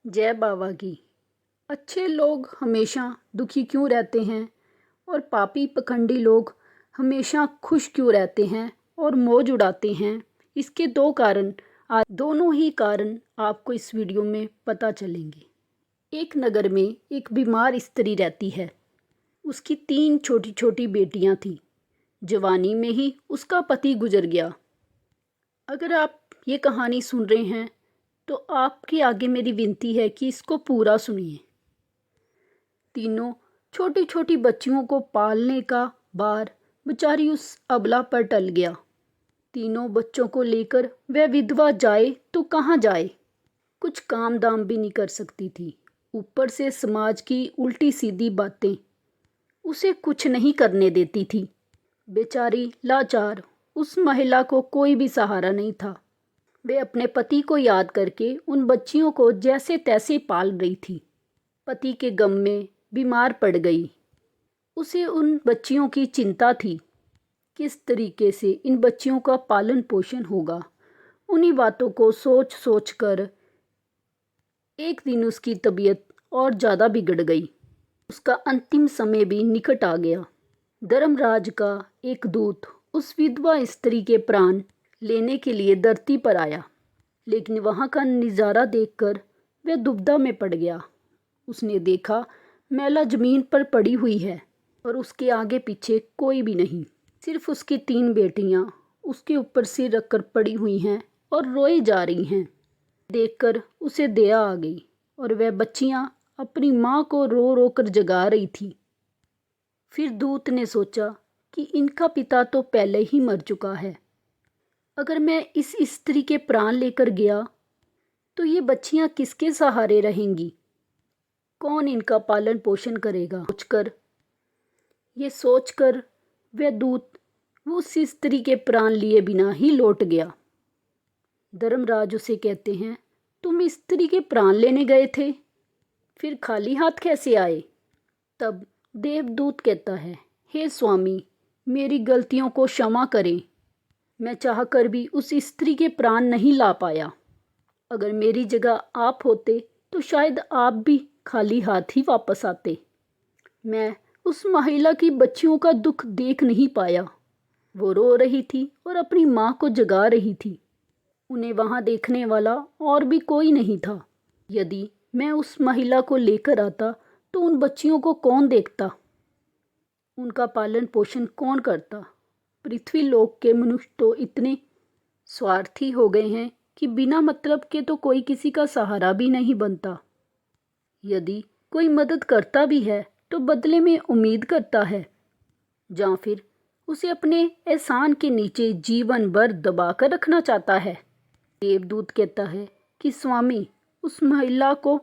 जय बाबा की। अच्छे लोग हमेशा दुखी क्यों रहते हैं और पापी पखंडी लोग हमेशा खुश क्यों रहते हैं और मौज उड़ाते हैं? इसके दो कारण, आज दोनों ही कारण आपको इस वीडियो में पता चलेंगे। एक नगर में एक बीमार स्त्री रहती है। उसकी 3 छोटी छोटी बेटियां थीं। जवानी में ही उसका पति गुजर गया। अगर आप ये कहानी सुन रहे हैं तो आपके आगे मेरी विनती है कि इसको पूरा सुनिए। तीनों छोटी छोटी बच्चियों को पालने का भार बेचारी उस अबला पर टल गया। तीनों बच्चों को लेकर वह विधवा जाए तो कहाँ जाए? कुछ काम दाम भी नहीं कर सकती थी। ऊपर से समाज की उल्टी सीधी बातें उसे कुछ नहीं करने देती थी। बेचारी लाचार उस महिला को कोई भी सहारा नहीं था। वे अपने पति को याद करके उन बच्चियों को जैसे तैसे पाल रही थी। पति के गम में बीमार पड़ गई। उसे उन बच्चियों की चिंता थी। किस तरीके से इन बच्चियों का पालन पोषण होगा? उन्हीं बातों को सोच सोच कर एक दिन उसकी तबीयत और ज़्यादा बिगड़ गई। उसका अंतिम समय भी निकट आ गया। धर्मराज का एक दूत उस विधवा स्त्री के प्राण लेने के लिए धरती पर आया, लेकिन वहाँ का नज़ारा देखकर वह दुविधा में पड़ गया। उसने देखा मैला जमीन पर पड़ी हुई है और उसके आगे पीछे कोई भी नहीं। सिर्फ उसकी 3 बेटियां उसके ऊपर सिर रखकर पड़ी हुई हैं और रोई जा रही हैं। देखकर उसे दया आ गई और वह बच्चियां अपनी माँ को रो रो कर जगा रही थी। फिर दूत ने सोचा कि इनका पिता तो पहले ही मर चुका है। अगर मैं इस स्त्री के प्राण लेकर गया तो ये बच्चियां किसके सहारे रहेंगी? कौन इनका पालन पोषण करेगा? सोचकर वह दूत उस स्त्री के प्राण लिए बिना ही लौट गया। धर्मराज उसे कहते हैं, तुम स्त्री के प्राण लेने गए थे, फिर खाली हाथ कैसे आए? तब देवदूत कहता है, हे स्वामी, मेरी गलतियों को क्षमा करें। मैं चाहकर भी उस स्त्री के प्राण नहीं ला पाया। अगर मेरी जगह आप होते तो शायद आप भी खाली हाथ ही वापस आते। मैं उस महिला की बच्चियों का दुख देख नहीं पाया। वो रो रही थी और अपनी माँ को जगा रही थी। उन्हें वहाँ देखने वाला और भी कोई नहीं था। यदि मैं उस महिला को लेकर आता तो उन बच्चियों को कौन देखता? उनका पालन पोषण कौन करता? पृथ्वी लोक के मनुष्य तो इतने स्वार्थी हो गए हैं कि बिना मतलब के तो कोई किसी का सहारा भी नहीं बनता। यदि कोई मदद करता भी है तो बदले में उम्मीद करता है, या फिर उसे अपने एहसान के नीचे जीवन भर दबा कर रखना चाहता है। देवदूत कहता है कि स्वामी, उस महिला को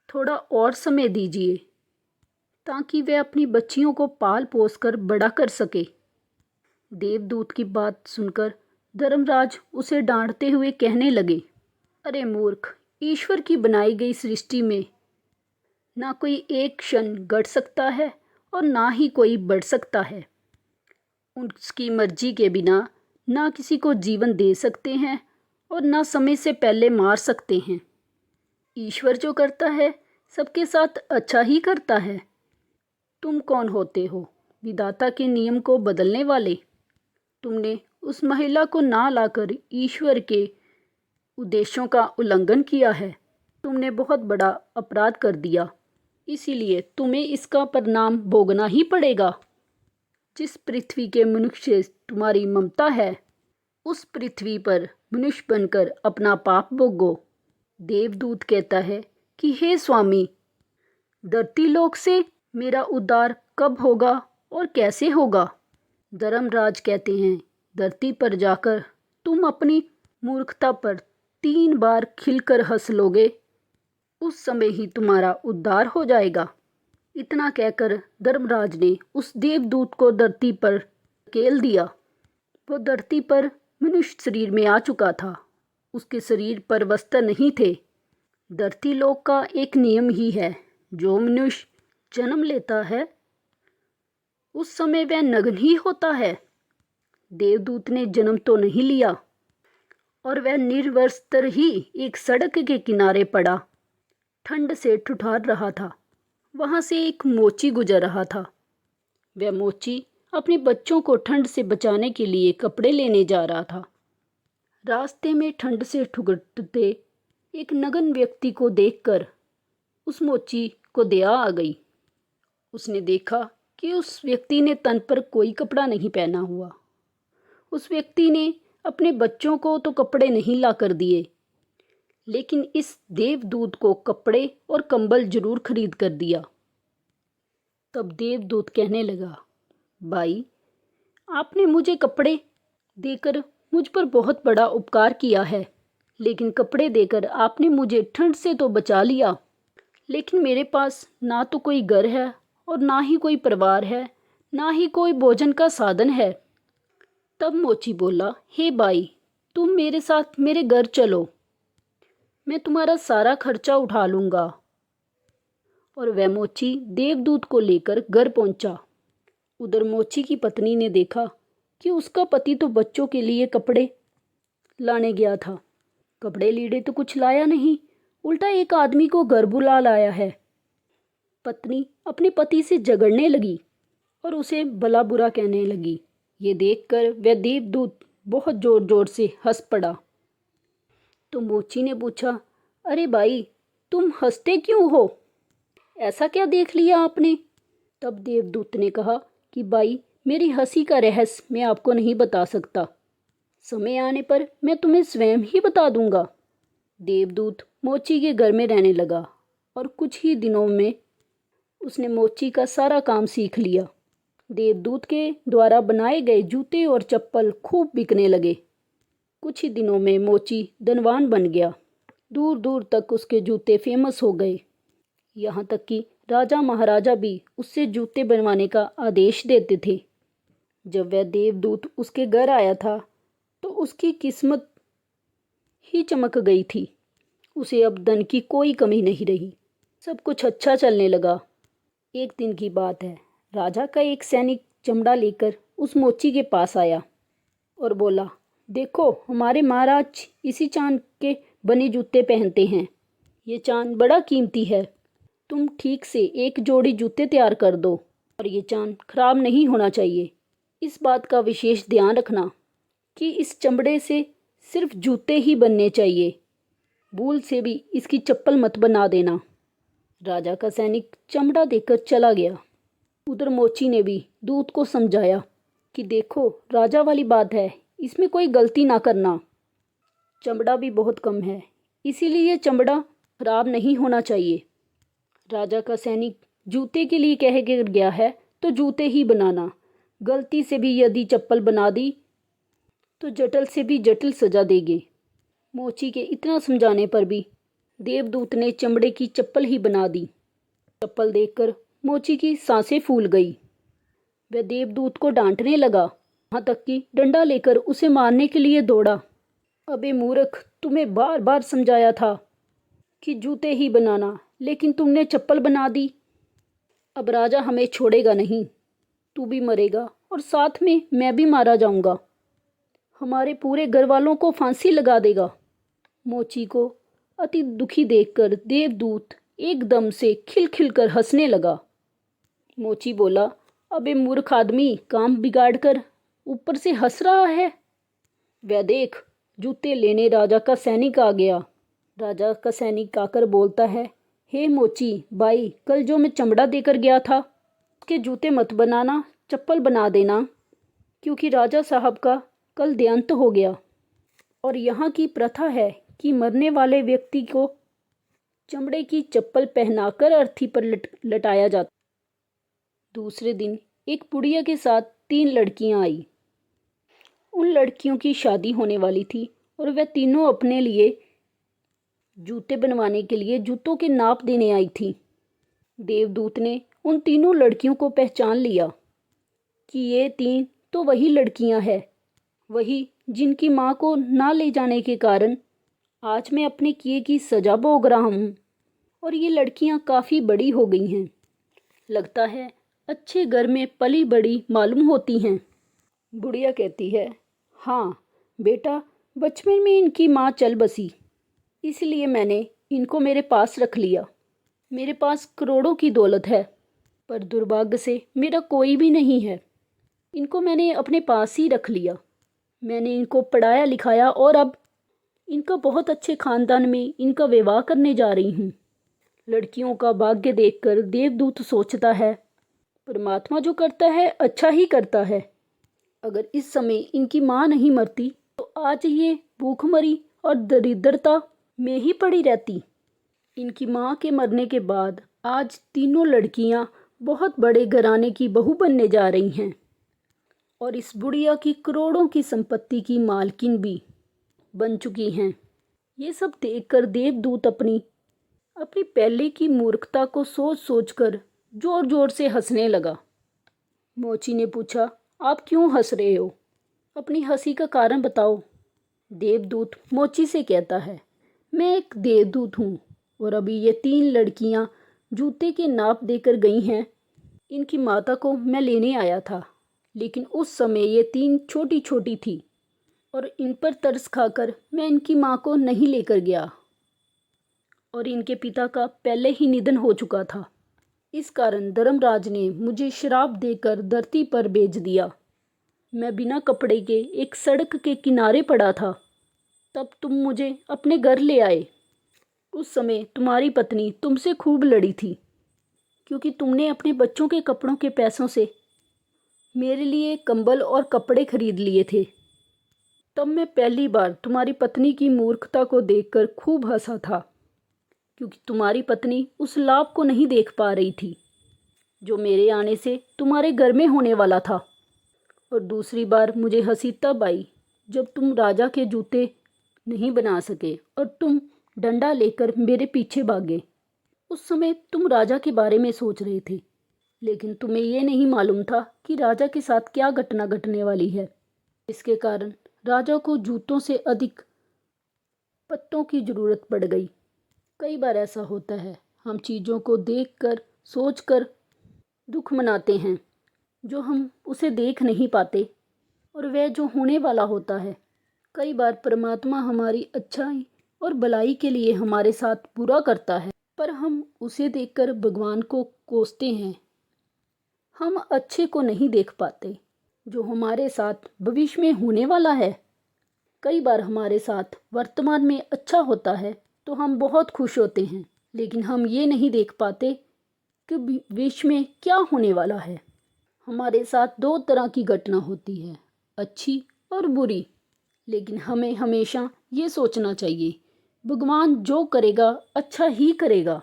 थोड़ा और समय दीजिए ताकि वह अपनी बच्चियों को पाल पोस कर बड़ा कर सके। देवदूत की बात सुनकर धर्मराज उसे डांटते हुए कहने लगे, अरे मूर्ख, ईश्वर की बनाई गई सृष्टि में ना कोई एक क्षण घट सकता है और ना ही कोई बढ़ सकता है। उसकी मर्जी के बिना ना किसी को जीवन दे सकते हैं और ना समय से पहले मार सकते हैं। ईश्वर जो करता है सबके साथ अच्छा ही करता है। तुम कौन होते हो विधाता के नियम को बदलने वाले? तुमने उस महिला को ना लाकर ईश्वर के उद्देश्यों का उल्लंघन किया है। तुमने बहुत बड़ा अपराध कर दिया, इसीलिए तुम्हें इसका परिणाम भोगना ही पड़ेगा। जिस पृथ्वी के मनुष्य से तुम्हारी ममता है, उस पृथ्वी पर मनुष्य बनकर अपना पाप भोगो। देवदूत कहता है कि हे स्वामी, धरती लोक से मेरा उद्धार कब होगा और कैसे होगा? धर्मराज कहते हैं, धरती पर जाकर तुम अपनी मूर्खता पर 3 बार खिलकर हंस लोगे, उस समय ही तुम्हारा उद्धार हो जाएगा। इतना कहकर धर्मराज ने उस देवदूत को धरती पर धकेल दिया। वो धरती पर मनुष्य शरीर में आ चुका था। उसके शरीर पर वस्त्र नहीं थे। धरती लोक का एक नियम ही है, जो मनुष्य जन्म लेता है उस समय वह नग्न ही होता है। देवदूत ने जन्म तो नहीं लिया और वह निर्वस्त्र ही एक सड़क के किनारे पड़ा। ठंड से ठुठुर रहा था। वहाँ से एक मोची गुजर रहा था। वह मोची अपने बच्चों को ठंड से बचाने के लिए कपड़े लेने जा रहा था। रास्ते में ठंड से ठुकरते एक नग्न व्यक्ति को देखकर उस मोची को दया आ गई। उसने देखा कि उस व्यक्ति ने तन पर कोई कपड़ा नहीं पहना हुआ। उस व्यक्ति ने अपने बच्चों को तो कपड़े नहीं ला कर दिए, लेकिन इस देवदूत को कपड़े और कंबल जरूर खरीद कर दिया। तब देवदूत कहने लगा, भाई, आपने मुझे कपड़े देकर मुझ पर बहुत बड़ा उपकार किया है, लेकिन कपड़े देकर आपने मुझे ठंड से तो बचा लिया, लेकिन मेरे पास ना तो कोई घर है और ना ही कोई परिवार है, ना ही कोई भोजन का साधन है। तब मोची बोला, हे भाई, तुम मेरे साथ मेरे घर चलो, मैं तुम्हारा सारा खर्चा उठा लूँगा। और वह मोची देवदूत को लेकर घर पहुँचा। उधर मोची की पत्नी ने देखा कि उसका पति तो बच्चों के लिए कपड़े लाने गया था। कपड़े लीड़े तो कुछ लाया नहीं, उल्टा एक आदमी को घर बुला लाया है। पत्नी अपने पति से झगड़ने लगी और उसे भला बुरा कहने लगी। ये देखकर वह देवदूत बहुत जोर जोर से हंस पड़ा। तो मोची ने पूछा, अरे भाई, तुम हंसते क्यों हो? ऐसा क्या देख लिया आपने? तब देवदूत ने कहा कि भाई, मेरी हंसी का रहस्य मैं आपको नहीं बता सकता। समय आने पर मैं तुम्हें स्वयं ही बता दूंगा। देवदूत मोची के घर में रहने लगा और कुछ ही दिनों में उसने मोची का सारा काम सीख लिया। देवदूत के द्वारा बनाए गए जूते और चप्पल खूब बिकने लगे। कुछ ही दिनों में मोची धनवान बन गया। दूर दूर तक उसके जूते फेमस हो गए। यहाँ तक कि राजा महाराजा भी उससे जूते बनवाने का आदेश देते थे। जब वह देवदूत उसके घर आया था तो उसकी किस्मत ही चमक गई थी। उसे अब धन की कोई कमी नहीं रही। सब कुछ अच्छा चलने लगा। एक दिन की बात है, राजा का एक सैनिक चमड़ा लेकर उस मोची के पास आया और बोला, देखो, हमारे महाराज इसी चांद के बने जूते पहनते हैं। ये चांद बड़ा कीमती है। तुम ठीक से एक जोड़ी जूते तैयार कर दो और ये चांद खराब नहीं होना चाहिए। इस बात का विशेष ध्यान रखना कि इस चमड़े से सिर्फ जूते ही बनने चाहिए। भूल से भी इसकी चप्पल मत बना देना। राजा का सैनिक चमड़ा देकर चला गया। उधर मोची ने भी दूत को समझाया कि देखो, राजा वाली बात है, इसमें कोई गलती ना करना। चमड़ा भी बहुत कम है, इसीलिए चमड़ा खराब नहीं होना चाहिए। राजा का सैनिक जूते के लिए कह कर गया है तो जूते ही बनाना। गलती से भी यदि चप्पल बना दी तो जटिल से भी जटिल सजा देंगे। मोची के इतना समझाने पर भी देवदूत ने चमड़े की चप्पल ही बना दी। चप्पल देखकर मोची की सांसें फूल गई। वह देवदूत को डांटने लगा, यहाँ तक कि डंडा लेकर उसे मारने के लिए दौड़ा। अबे मूर्ख, तुम्हें बार बार समझाया था कि जूते ही बनाना, लेकिन तुमने चप्पल बना दी। अब राजा हमें छोड़ेगा नहीं, तू भी मरेगा और साथ में मैं भी मारा जाऊंगा। हमारे पूरे घर वालों को फांसी लगा देगा। मोची को अति दुखी देखकर देवदूत एकदम से खिलखिल कर हंसने लगा। मोची बोला, अबे मूर्ख आदमी, काम बिगाड़ कर ऊपर से हंस रहा है। वह देख, जूते लेने राजा का सैनिक आ गया। राजा का सैनिक आकर बोलता है, हे मोची भाई, कल जो मैं चमड़ा देकर गया था उसके जूते मत बनाना, चप्पल बना देना, क्योंकि राजा साहब का कल देहांत हो गया और यहाँ की प्रथा है कि मरने वाले व्यक्ति को चमड़े की चप्पल पहनाकर अर्थी पर लटाया जाता। दूसरे दिन एक बुढ़िया के साथ 3 लड़कियां आई। उन लड़कियों की शादी होने वाली थी और वह तीनों अपने लिए जूते बनवाने के लिए जूतों के नाप देने आई थी। देवदूत ने उन तीनों लड़कियों को पहचान लिया कि ये 3 तो वही लड़कियां हैं, वही जिनकी माँ को ना ले जाने के कारण आज मैं अपने किए की सजा भोग रहा हूँ। और ये लड़कियाँ काफ़ी बड़ी हो गई हैं, लगता है अच्छे घर में पली बड़ी मालूम होती हैं। बुढ़िया कहती है, हाँ बेटा, बचपन में इनकी माँ चल बसी, इसलिए मैंने इनको मेरे पास रख लिया। मेरे पास करोड़ों की दौलत है, पर दुर्भाग्य से मेरा कोई भी नहीं है। इनको मैंने अपने पास ही रख लिया। मैंने इनको पढ़ाया लिखाया और अब इनका बहुत अच्छे खानदान में इनका विवाह करने जा रही हूँ। लड़कियों का भाग्य देखकर देवदूत सोचता है, परमात्मा जो करता है अच्छा ही करता है। अगर इस समय इनकी माँ नहीं मरती तो आज ये भूखमरी और दरिद्रता में ही पड़ी रहती। इनकी माँ के मरने के बाद आज तीनों लड़कियाँ बहुत बड़े घराने की बहू बनने जा रही हैं और इस बुढ़िया की करोड़ों की संपत्ति की मालकिन भी बन चुकी हैं। ये सब देखकर देवदूत अपनी पहले की मूर्खता को सोच सोचकर जोर जोर से हंसने लगा। मोची ने पूछा, आप क्यों हंस रहे हो? अपनी हंसी का कारण बताओ। देवदूत मोची से कहता है, मैं एक देवदूत हूँ और अभी ये 3 लड़कियाँ जूते के नाप देकर गई हैं। इनकी माता को मैं लेने आया था, लेकिन उस समय ये 3 छोटी छोटी थी और इन पर तरस खाकर मैं इनकी माँ को नहीं लेकर गया और इनके पिता का पहले ही निधन हो चुका था। इस कारण धर्मराज ने मुझे श्राप देकर धरती पर भेज दिया। मैं बिना कपड़े के एक सड़क के किनारे पड़ा था। तब तुम मुझे अपने घर ले आए। उस समय तुम्हारी पत्नी तुमसे खूब लड़ी थी, क्योंकि तुमने अपने बच्चों के कपड़ों के पैसों से मेरे लिए कंबल और कपड़े खरीद लिए थे। तब मैं पहली बार तुम्हारी पत्नी की मूर्खता को देखकर खूब हंसा था, क्योंकि तुम्हारी पत्नी उस लाभ को नहीं देख पा रही थी जो मेरे आने से तुम्हारे घर में होने वाला था। और दूसरी बार मुझे हंसी तब आई जब तुम राजा के जूते नहीं बना सके और तुम डंडा लेकर मेरे पीछे भागे। उस समय तुम राजा के बारे में सोच रहे थे, लेकिन तुम्हें ये नहीं मालूम था कि राजा के साथ क्या घटना घटने वाली है। इसके कारण राजा को जूतों से अधिक पत्तों की जरूरत पड़ गई। कई बार ऐसा होता है, हम चीज़ों को देखकर सोचकर दुख मनाते हैं जो हम उसे देख नहीं पाते और वह जो होने वाला होता है। कई बार परमात्मा हमारी अच्छाई और भलाई के लिए हमारे साथ बुरा करता है, पर हम उसे देखकर भगवान को कोसते हैं। हम अच्छे को नहीं देख पाते जो हमारे साथ भविष्य में होने वाला है। कई बार हमारे साथ वर्तमान में अच्छा होता है तो हम बहुत खुश होते हैं, लेकिन हम ये नहीं देख पाते कि भविष्य में क्या होने वाला है। हमारे साथ 2 तरह की घटना होती है, अच्छी और बुरी, लेकिन हमें हमेशा ये सोचना चाहिए भगवान जो करेगा अच्छा ही करेगा।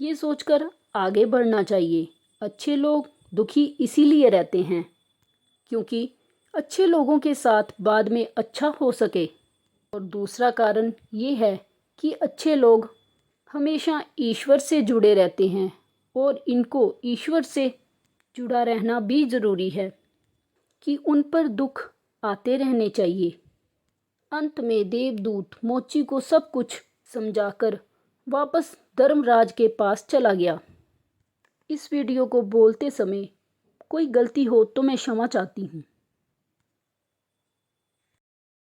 ये सोचकर आगे बढ़ना चाहिए। अच्छे लोग दुखी इसीलिए रहते हैं क्योंकि अच्छे लोगों के साथ बाद में अच्छा हो सके। और दूसरा कारण ये है कि अच्छे लोग हमेशा ईश्वर से जुड़े रहते हैं और इनको ईश्वर से जुड़ा रहना भी ज़रूरी है कि उन पर दुख आते रहने चाहिए। अंत में देवदूत मोची को सब कुछ समझाकर वापस धर्मराज के पास चला गया। इस वीडियो को बोलते समय कोई गलती हो तो मैं क्षमा चाहती हूँ।